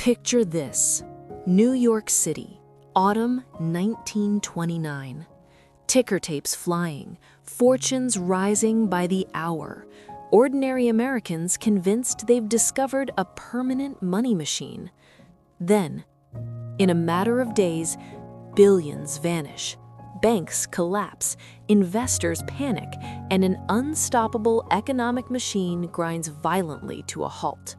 Picture this: New York City, autumn 1929. Ticker tapes flying, fortunes rising by the hour. Ordinary Americans convinced they've discovered a permanent money machine. Then, in a matter of days, billions vanish. Banks collapse, investors panic, and an unstoppable economic machine grinds violently to a halt.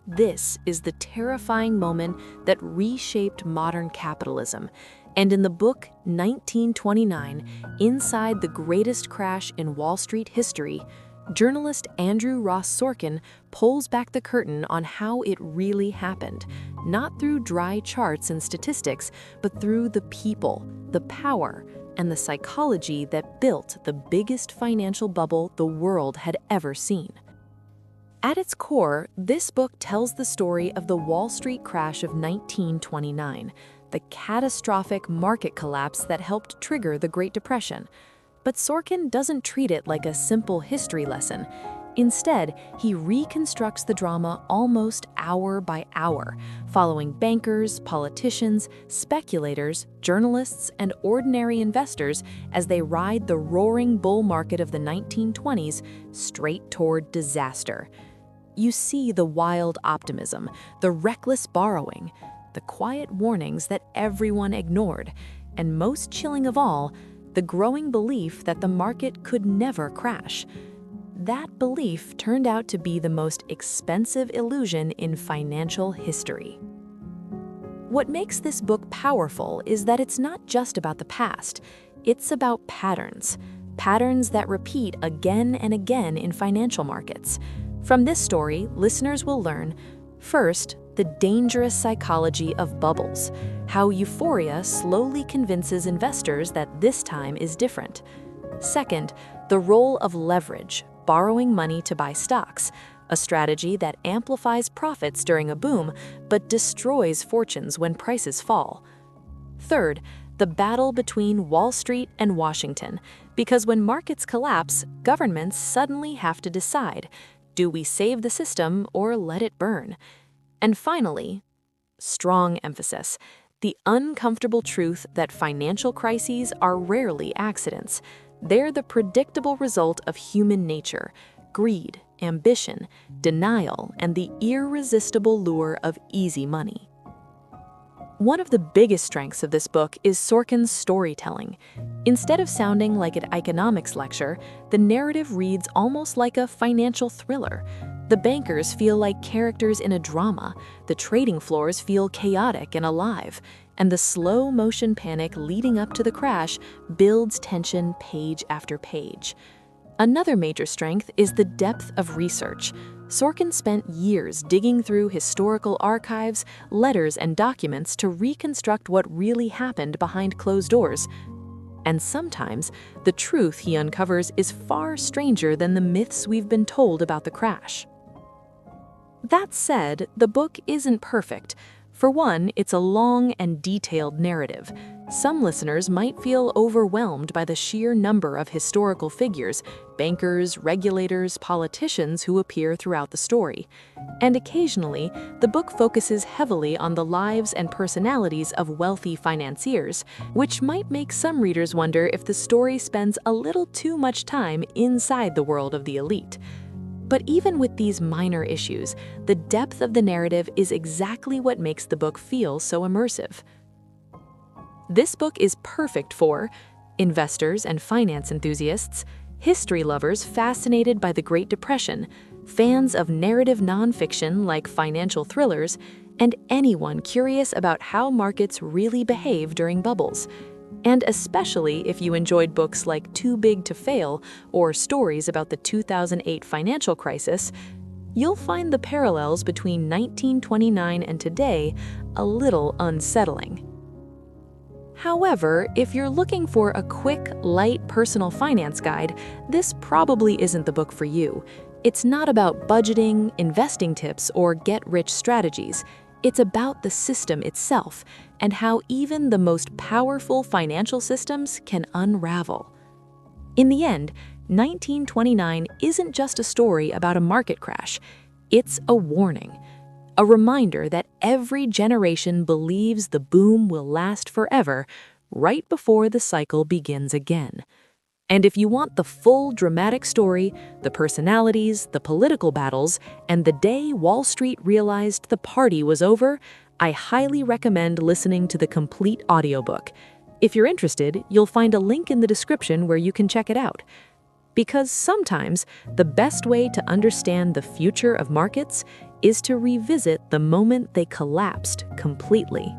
This is the terrifying moment that reshaped modern capitalism, and in the book 1929, Inside the Greatest Crash in Wall Street History, journalist Andrew Ross Sorkin pulls back the curtain on how it really happened, not through dry charts and statistics, but through the people, the power, and the psychology that built the biggest financial bubble the world had ever seen. At its core, this book tells the story of the Wall Street crash of 1929, the catastrophic market collapse that helped trigger the Great Depression. But Sorkin doesn't treat it like a simple history lesson. Instead, he reconstructs the drama almost hour by hour, following bankers, politicians, speculators, journalists, and ordinary investors as they ride the roaring bull market of the 1920s straight toward disaster. You see the wild optimism, the reckless borrowing, the quiet warnings that everyone ignored, and most chilling of all, the growing belief that the market could never crash. That belief turned out to be the most expensive illusion in financial history. What makes this book powerful is that it's not just about the past, it's about patterns that repeat again and again in financial markets. From this story, listeners will learn, first, the dangerous psychology of bubbles, how euphoria slowly convinces investors that this time is different. Second, the role of leverage, borrowing money to buy stocks, a strategy that amplifies profits during a boom but destroys fortunes when prices fall. Third, the battle between Wall Street and Washington, because when markets collapse, governments suddenly have to decide, do we save the system or let it burn? And finally, strong emphasis, the uncomfortable truth that financial crises are rarely accidents. They're the predictable result of human nature, greed, ambition, denial, and the irresistible lure of easy money. One of the biggest strengths of this book is Sorkin's storytelling. Instead of sounding like an economics lecture, the narrative reads almost like a financial thriller. The bankers feel like characters in a drama, the trading floors feel chaotic and alive, and the slow-motion panic leading up to the crash builds tension page after page. Another major strength is the depth of research. Sorkin spent years digging through historical archives, letters, and documents to reconstruct what really happened behind closed doors. And sometimes, the truth he uncovers is far stranger than the myths we've been told about the crash. That said, the book isn't perfect. For one, it's a long and detailed narrative. Some listeners might feel overwhelmed by the sheer number of historical figures, bankers, regulators, politicians who appear throughout the story. And occasionally, the book focuses heavily on the lives and personalities of wealthy financiers, which might make some readers wonder if the story spends a little too much time inside the world of the elite. But even with these minor issues, the depth of the narrative is exactly what makes the book feel so immersive. This book is perfect for investors and finance enthusiasts, history lovers fascinated by the Great Depression, fans of narrative nonfiction like financial thrillers, and anyone curious about how markets really behave during bubbles. And especially if you enjoyed books like Too Big to Fail or stories about the 2008 financial crisis, you'll find the parallels between 1929 and today a little unsettling. However, if you're looking for a quick, light personal finance guide, this probably isn't the book for you. It's not about budgeting, investing tips, or get-rich strategies. It's about the system itself and how even the most powerful financial systems can unravel. In the end, 1929 isn't just a story about a market crash. It's a warning. a reminder that every generation believes the boom will last forever right before the cycle begins again. And if you want the full dramatic story, the personalities, the political battles, and the day Wall Street realized the party was over, I highly recommend listening to the complete audiobook. If you're interested, you'll find a link in the description where you can check it out. Because sometimes the best way to understand the future of markets is to revisit the moment they collapsed completely.